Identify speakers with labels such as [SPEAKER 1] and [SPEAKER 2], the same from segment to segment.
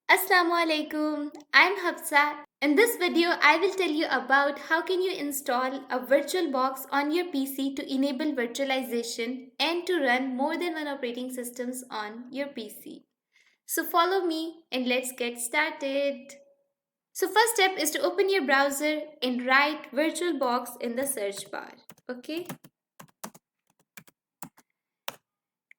[SPEAKER 1] Assalamu alaikum. I'm Hafsa. In this video, I will tell you about how can you install a VirtualBox on your PC to enable virtualization and to run more than one operating systems on your PC. So follow me and let's get started. So first step is to open your browser and write VirtualBox in the search bar. Okay?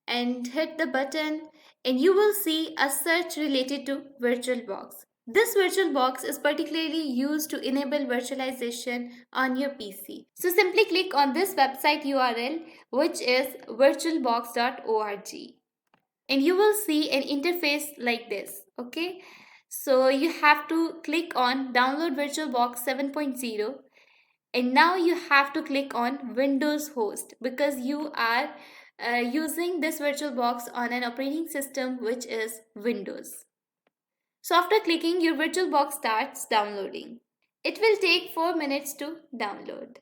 [SPEAKER 1] And hit the button and you will see a search related to VirtualBox. This VirtualBox is particularly used to enable virtualization on your PC. So simply click on this website URL, which is virtualbox.org, and you will see an interface like this. Okay, so you have to click on download VirtualBox 7.0, and now you have to click on Windows host because you are using this VirtualBox on an operating system which is Windows. So after clicking, your VirtualBox starts downloading. It will take 4 minutes to download.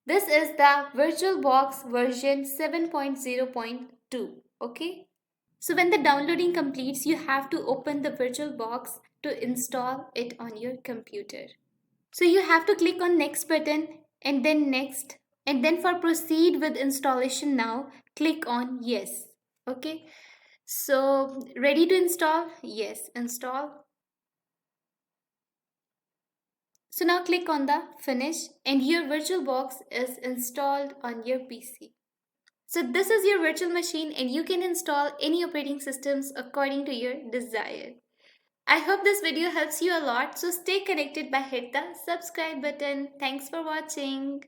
[SPEAKER 1] This is the VirtualBox version 7.0.2. Okay. So when the downloading completes, you have to open the VirtualBox to install it on your computer. So you have to click on next button and then next, and then for proceed with installation now, click on yes. Okay. So ready to install? Yes, install. So now click on the finish and your VirtualBox is installed on your PC. So this is your virtual machine and you can install any operating systems according to your desire. I hope this video helps you a lot, so stay connected by hit the subscribe button. Thanks for watching.